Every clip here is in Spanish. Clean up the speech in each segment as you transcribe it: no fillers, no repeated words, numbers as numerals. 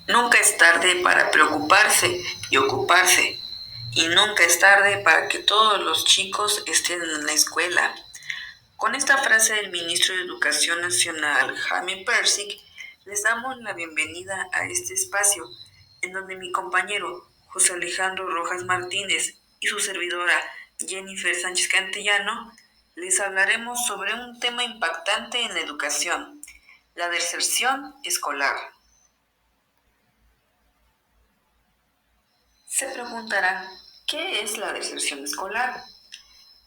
Nunca es tarde para preocuparse y ocuparse. Y nunca es tarde para que todos los chicos estén en la escuela. Con esta frase del ministro de Educación Nacional, Jaime Persic, les damos la bienvenida a este espacio, en donde mi compañero José Alejandro Rojas Martínez y su servidora Jennifer Sánchez Cantellano les hablaremos sobre un tema impactante en la educación, la deserción escolar. Se preguntará, ¿qué es la deserción escolar?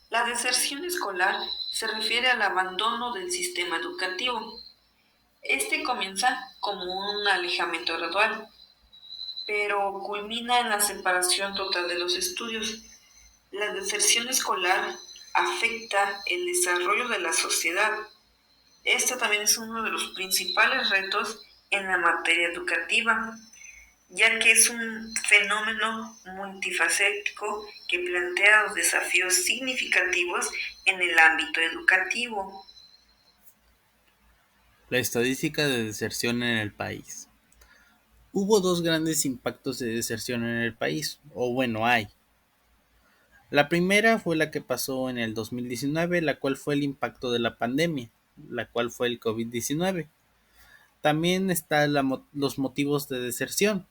La deserción escolar se refiere al abandono del sistema educativo. Este comienza como un alejamiento gradual, pero culmina en la separación total de los estudios. La deserción escolar afecta el desarrollo de la sociedad. Este también es uno de los principales retos en la materia educativa, ya que es un fenómeno multifacético que plantea los desafíos significativos en el ámbito educativo. La estadística de deserción en el país. Hubo dos grandes impactos de deserción en el país, o bueno, hay. La primera fue la que pasó en el 2019, la cual fue el impacto de la pandemia, la cual fue el COVID-19. También están los motivos de deserción.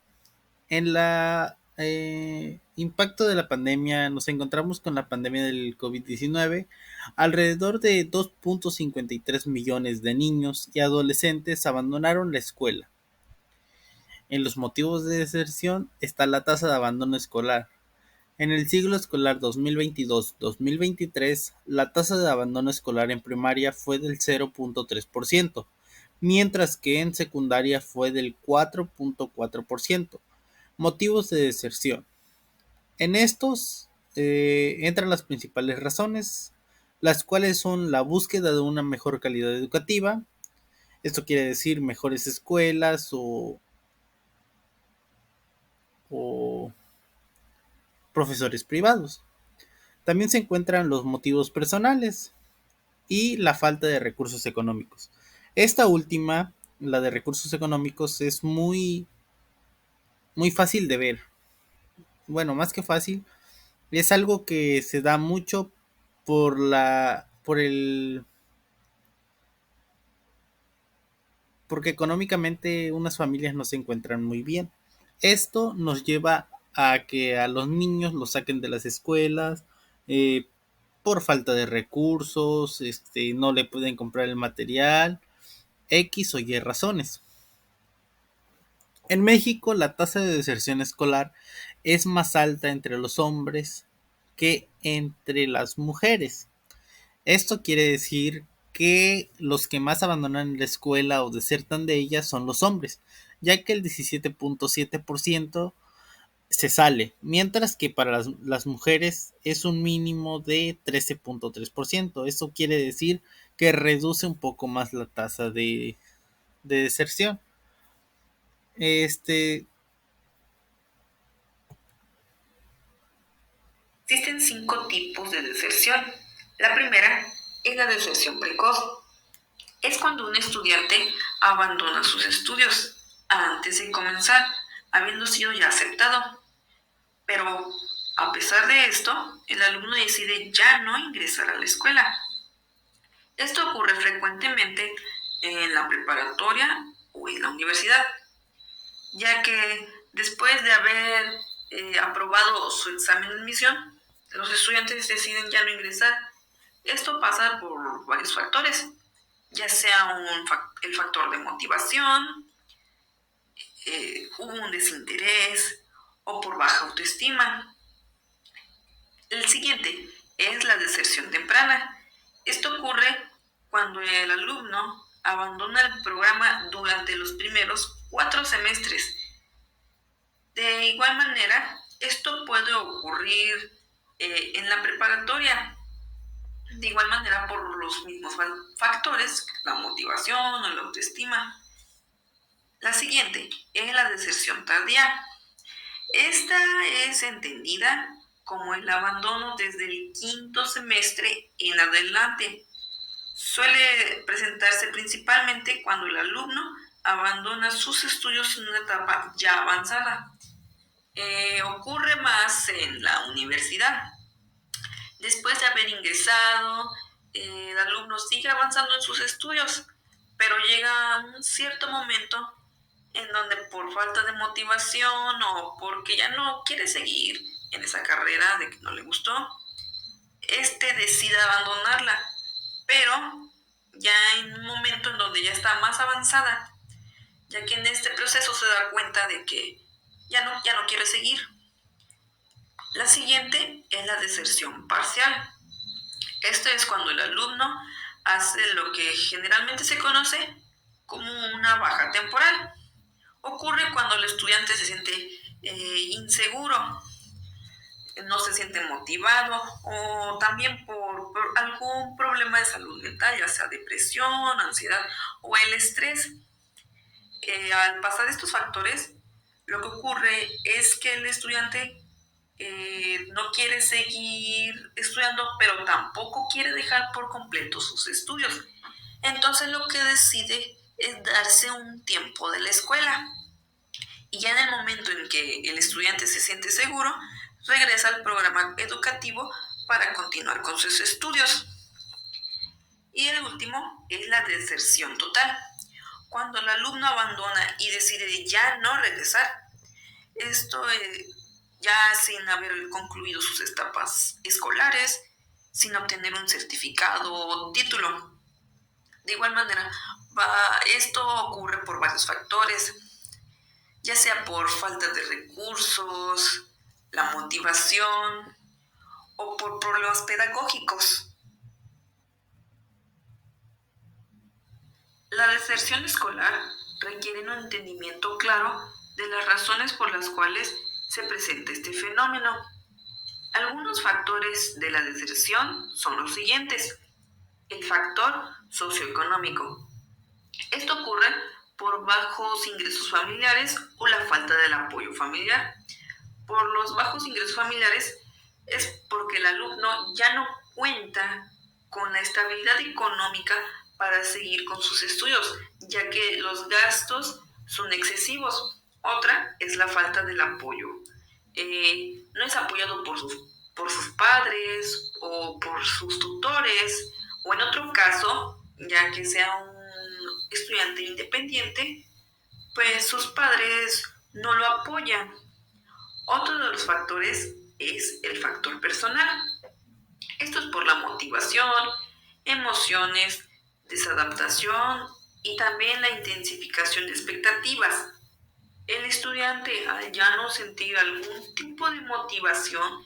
En la impacto de la pandemia, nos encontramos con la pandemia del COVID-19. Alrededor de 2.53 millones de niños y adolescentes abandonaron la escuela. En los motivos de deserción está la tasa de abandono escolar. En el ciclo escolar 2022-2023, la tasa de abandono escolar en primaria fue del 0.3%, mientras que en secundaria fue del 4.4%. Motivos de deserción. En estos entran las principales razones, las cuales son la búsqueda de una mejor calidad educativa. Esto quiere decir mejores escuelas o profesores privados. También se encuentran los motivos personales y la falta de recursos económicos. Esta última, la de recursos económicos, es muy fácil de ver. Bueno, más que fácil, es algo que se da mucho por porque económicamente unas familias no se encuentran muy bien. Esto nos lleva a que a los niños los saquen de las escuelas, eh, por falta de recursos, no le pueden comprar el material, X o Y razones. En México, la tasa de deserción escolar es más alta entre los hombres que entre las mujeres. Esto quiere decir que los que más abandonan la escuela o desertan de ella son los hombres, ya que el 17.7% se sale, mientras que para las mujeres es un mínimo de 13.3%. Esto quiere decir que reduce un poco más la tasa de deserción. Este, Existen 5 tipos de deserción. La primera es la deserción precoz. Es cuando un estudiante abandona sus estudios antes de comenzar, habiendo sido ya aceptado. Pero a pesar de esto, el alumno decide ya no ingresar a la escuela. Esto ocurre frecuentemente en la preparatoria o en la universidad, ya que después de haber aprobado su examen de admisión, los estudiantes deciden ya no ingresar. Esto pasa por varios factores, ya sea el factor de motivación, un desinterés o por baja autoestima. El siguiente es la deserción temprana. Esto ocurre cuando el alumno abandona el programa durante los primeros 4 semestres. De igual manera, esto puede ocurrir en la preparatoria. De igual manera, por los mismos factores, la motivación o la autoestima. La siguiente es la deserción tardía. Esta es entendida como el abandono desde el quinto semestre en adelante. Suele presentarse principalmente cuando el alumno abandona sus estudios en una etapa ya avanzada. Ocurre más en la universidad. Después de haber ingresado, el alumno sigue avanzando en sus estudios, pero llega un cierto momento en donde por falta de motivación o porque ya no quiere seguir en esa carrera de que no le gustó, decide abandonarla, pero ya en un momento en donde ya está más avanzada, ya que en este proceso se da cuenta de que ya no quiere seguir. La siguiente es la deserción parcial. Esto es cuando el alumno hace lo que generalmente se conoce como una baja temporal. Ocurre cuando el estudiante se siente inseguro, no se siente motivado o también por algún problema de salud mental, ya sea depresión, ansiedad o el estrés. Al pasar estos factores, lo que ocurre es que el estudiante no quiere seguir estudiando, pero tampoco quiere dejar por completo sus estudios. Entonces lo que decide es darse un tiempo de la escuela. Y ya en el momento en que el estudiante se siente seguro, regresa al programa educativo para continuar con sus estudios. Y el último es la deserción total. Cuando el alumno abandona y decide ya no regresar, esto ya sin haber concluido sus etapas escolares, sin obtener un certificado o título. De igual manera, esto ocurre por varios factores, ya sea por falta de recursos, la motivación o por problemas pedagógicos. La deserción escolar requiere un entendimiento claro de las razones por las cuales se presenta este fenómeno. Algunos factores de la deserción son los siguientes. El factor socioeconómico. Esto ocurre por bajos ingresos familiares o la falta del apoyo familiar. Por los bajos ingresos familiares es porque el alumno ya no cuenta con la estabilidad económica para seguir con sus estudios, ya que los gastos son excesivos. Otra es la falta del apoyo. No es apoyado por sus padres o por sus tutores, o en otro caso, ya que sea un estudiante independiente, pues sus padres no lo apoyan. Otro de los factores es el factor personal. Esto es por la motivación, emociones, desadaptación y también la intensificación de expectativas. El estudiante, al ya no sentir algún tipo de motivación,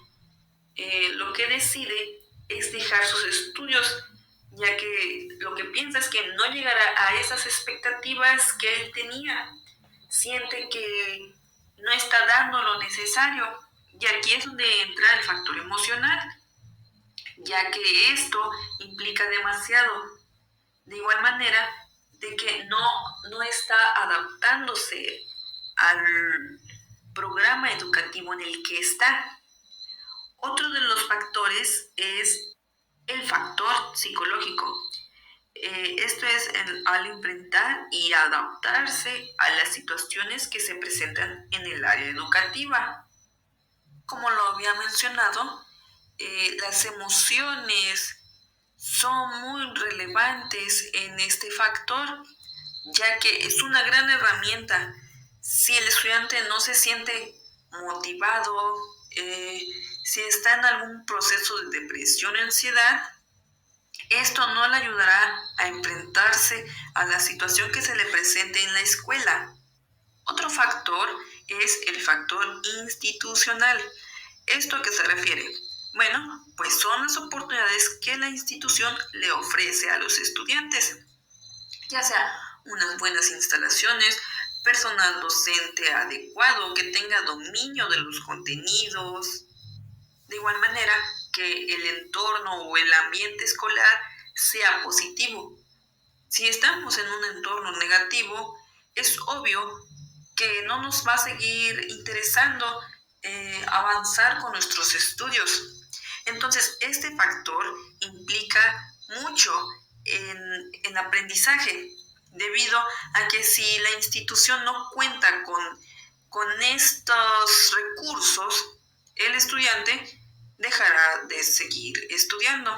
lo que decide es dejar sus estudios, ya que lo que piensa es que no llegará a esas expectativas que él tenía. Siente que no está dando lo necesario, y aquí es donde entra el factor emocional, ya que esto implica demasiado. De igual manera, de que no está adaptándose al programa educativo en el que está. Otro de los factores es el factor psicológico. Esto es al enfrentar y adaptarse a las situaciones que se presentan en el área educativa. Como lo había mencionado, las emociones son muy relevantes en este factor, ya que es una gran herramienta. Si el estudiante no se siente motivado, si está en algún proceso de depresión o ansiedad, esto no le ayudará a enfrentarse a la situación que se le presente en la escuela. Otro factor es el factor institucional. ¿Esto a qué se refiere? Bueno, pues son las oportunidades que la institución le ofrece a los estudiantes, ya sea unas buenas instalaciones, personal docente adecuado que tenga dominio de los contenidos. De igual manera, que el entorno o el ambiente escolar sea positivo. Si estamos en un entorno negativo, es obvio que no nos va a seguir interesando avanzar con nuestros estudios. Entonces, este factor implica mucho en aprendizaje, debido a que si la institución no cuenta con estos recursos, el estudiante dejará de seguir estudiando.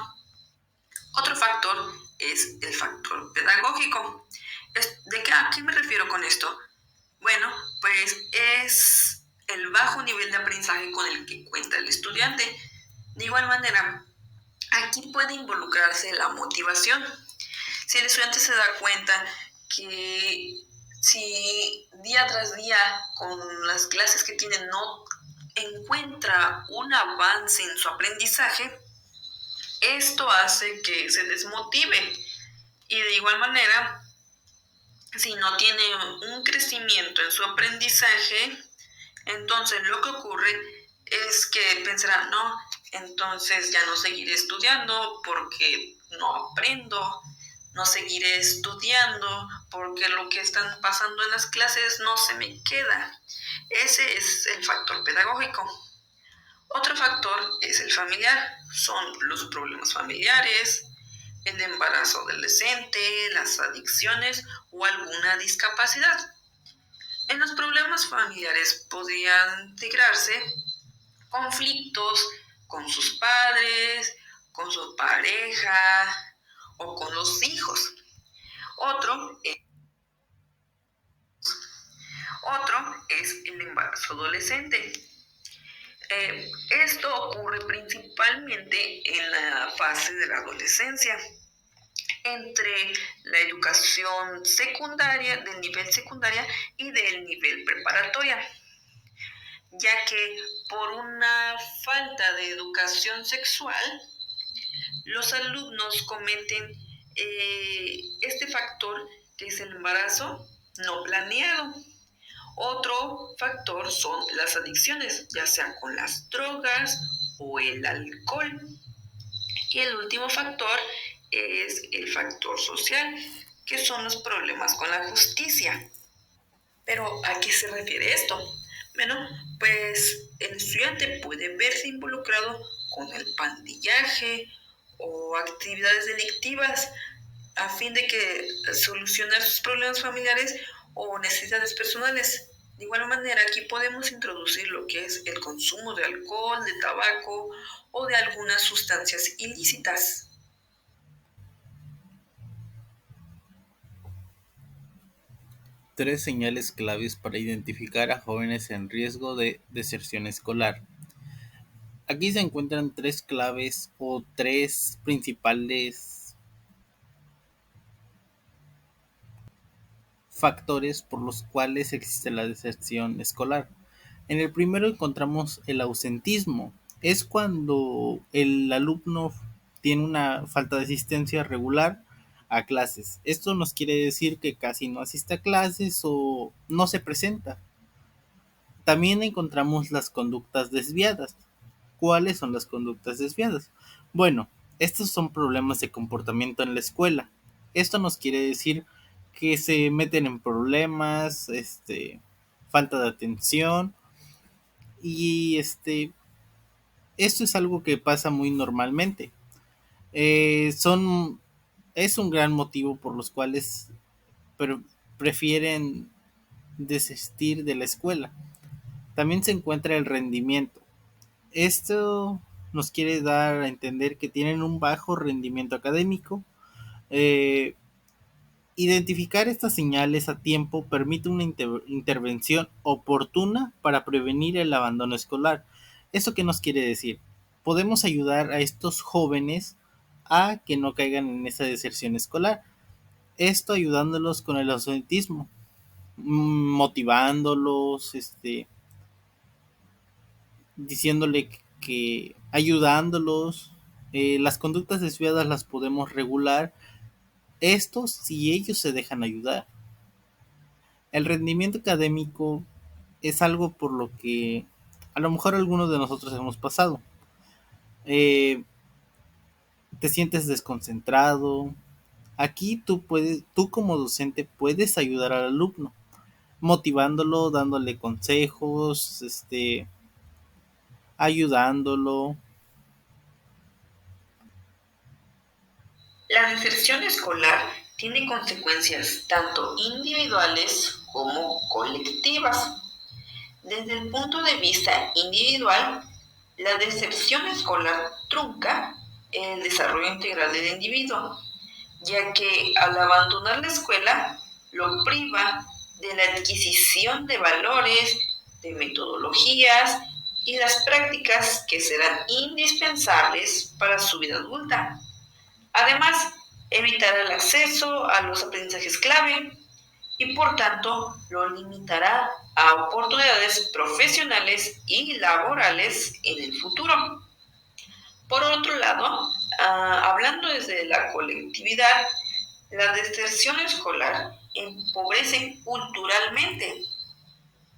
Otro factor es el factor pedagógico. ¿A qué me refiero con esto? Bueno, pues es el bajo nivel de aprendizaje con el que cuenta el estudiante. De igual manera, aquí puede involucrarse la motivación. Si el estudiante se da cuenta que si día tras día con las clases que tiene no encuentra un avance en su aprendizaje, esto hace que se desmotive y de igual manera, si no tiene un crecimiento en su aprendizaje, entonces lo que ocurre es que pensará, no, entonces ya no seguiré estudiando porque no aprendo, no seguiré estudiando porque lo que están pasando en las clases no se me queda. Ese es el factor pedagógico. Otro factor es el familiar, son los problemas familiares, el embarazo adolescente, las adicciones o alguna discapacidad. En los problemas familiares podrían integrarse conflictos con sus padres, con su pareja o con los hijos. Otro, otro es el embarazo adolescente. Esto ocurre principalmente en la fase de la adolescencia, entre la educación secundaria, del nivel secundaria y del nivel preparatoria, ya que por una falta de educación sexual, los alumnos cometen este factor que es el embarazo no planeado. Otro factor son las adicciones, ya sea con las drogas o el alcohol. Y el último factor es el factor social, que son los problemas con la justicia. Pero ¿a qué se refiere esto? Bueno, pues el estudiante puede verse involucrado con el pandillaje o actividades delictivas a fin de que solucionar sus problemas familiares o necesidades personales. De igual manera, aquí podemos introducir lo que es el consumo de alcohol, de tabaco o de algunas sustancias ilícitas. Tres señales claves para identificar a jóvenes en riesgo de deserción escolar. Aquí se encuentran tres claves o tres principales factores por los cuales existe la deserción escolar. En el primero encontramos el ausentismo. Es cuando el alumno tiene una falta de asistencia regular a clases. Esto nos quiere decir que casi no asiste a clases o no se presenta. También encontramos las conductas desviadas. ¿Cuáles son las conductas desviadas? Bueno, estos son problemas de comportamiento en la escuela. Esto nos quiere decir que se meten en problemas, falta de atención y esto es algo que pasa muy normalmente. Son es un gran motivo por los cuales prefieren desistir de la escuela. También se encuentra el rendimiento. Esto nos quiere dar a entender que tienen un bajo rendimiento académico. Eh, Identificar estas señales a tiempo permite una intervención oportuna para prevenir el abandono escolar. ¿Eso qué nos quiere decir? Podemos ayudar a estos jóvenes a que no caigan en esa deserción escolar. Esto ayudándolos con el ausentismo, motivándolos, diciéndole que ayudándolos, las conductas desviadas las podemos regular, esto si ellos se dejan ayudar. El rendimiento académico es algo por lo que a lo mejor algunos de nosotros hemos pasado. Eh, Te sientes desconcentrado. Aquí tú como docente puedes ayudar al alumno, motivándolo, dándole consejos, ayudándolo. La deserción escolar tiene consecuencias tanto individuales como colectivas. Desde el punto de vista individual, la deserción escolar trunca el desarrollo integral del individuo, ya que al abandonar la escuela lo priva de la adquisición de valores, de metodologías y las prácticas que serán indispensables para su vida adulta. Además, evitará el acceso a los aprendizajes clave y por tanto lo limitará a oportunidades profesionales y laborales en el futuro. Por otro lado, hablando desde la colectividad, la deserción escolar empobrece culturalmente.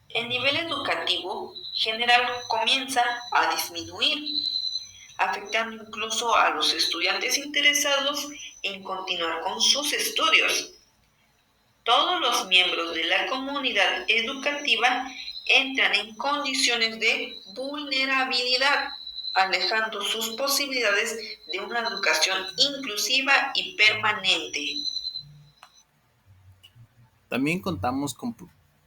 El nivel educativo general comienza a disminuir, afectando incluso a los estudiantes interesados en continuar con sus estudios. Todos los miembros de la comunidad educativa entran en condiciones de vulnerabilidad, alejando sus posibilidades de una educación inclusiva y permanente. También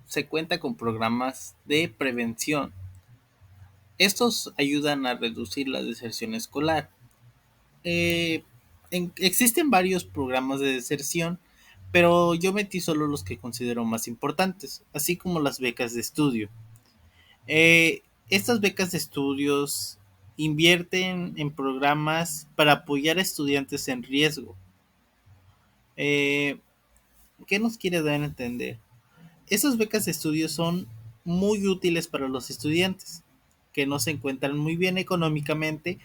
se cuenta con programas de prevención. Estos ayudan a reducir la deserción escolar. Eh, Existen varios programas de deserción, pero yo metí solo los que considero más importantes, así como las becas de estudio. Estas becas de estudios invierten en programas para apoyar a estudiantes en riesgo. Eh, ¿Qué nos quiere dar a entender? Esas becas de estudio son muy útiles para los estudiantes que no se encuentran muy bien económicamente.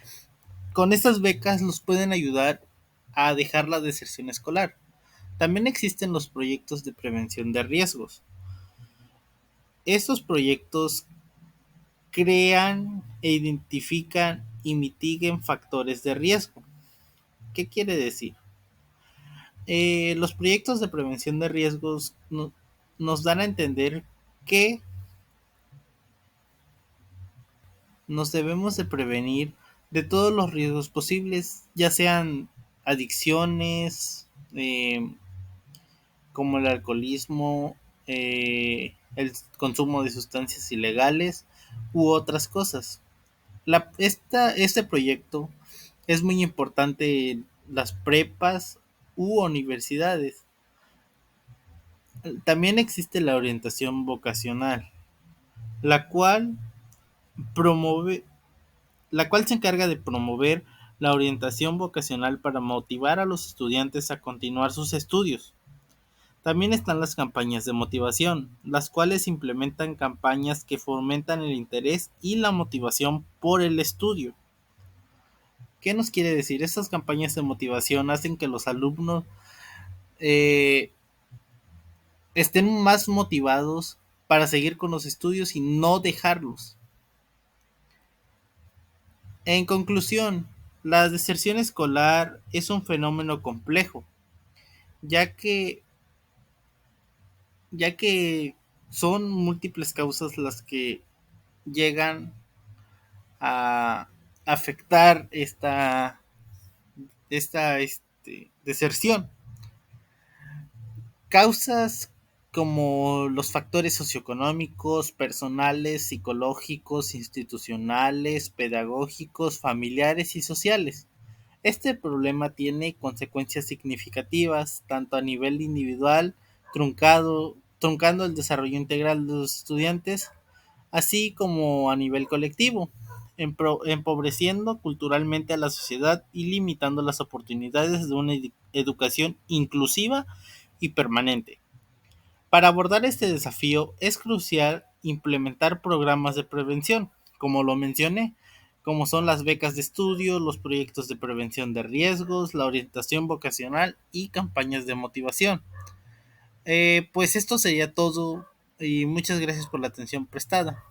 Con estas becas los pueden ayudar a dejar la deserción escolar. También existen los proyectos de prevención de riesgos. Estos proyectos crean e identifican y mitiguen factores de riesgo. ¿Qué quiere decir? Los proyectos de prevención de riesgos nos dan a entender que nos debemos de prevenir de todos los riesgos posibles, ya sean adicciones, como el alcoholismo, el consumo de sustancias ilegales u otras cosas. Este proyecto es muy importante en las prepas u universidades. También existe la orientación vocacional, la cual promueve, la cual se encarga de promover la orientación vocacional para motivar a los estudiantes a continuar sus estudios. También están las campañas de motivación, las cuales implementan campañas que fomentan el interés y la motivación por el estudio. ¿Qué nos quiere decir? Estas campañas de motivación hacen que los alumnos eh, estén más motivados para seguir con los estudios y no dejarlos. En conclusión, la deserción escolar es un fenómeno complejo, ya que, ya que son múltiples causas las que llegan a afectar esta deserción. Causas como los factores socioeconómicos, personales, psicológicos, institucionales, pedagógicos, familiares y sociales. Este problema tiene consecuencias significativas tanto a nivel individual, truncando el desarrollo integral de los estudiantes, así como a nivel colectivo, empobreciendo culturalmente a la sociedad y limitando las oportunidades de una educación inclusiva y permanente. Para abordar este desafío es crucial implementar programas de prevención, como lo mencioné, como son las becas de estudio, los proyectos de prevención de riesgos, la orientación vocacional y campañas de motivación. Pues esto sería todo y muchas gracias por la atención prestada.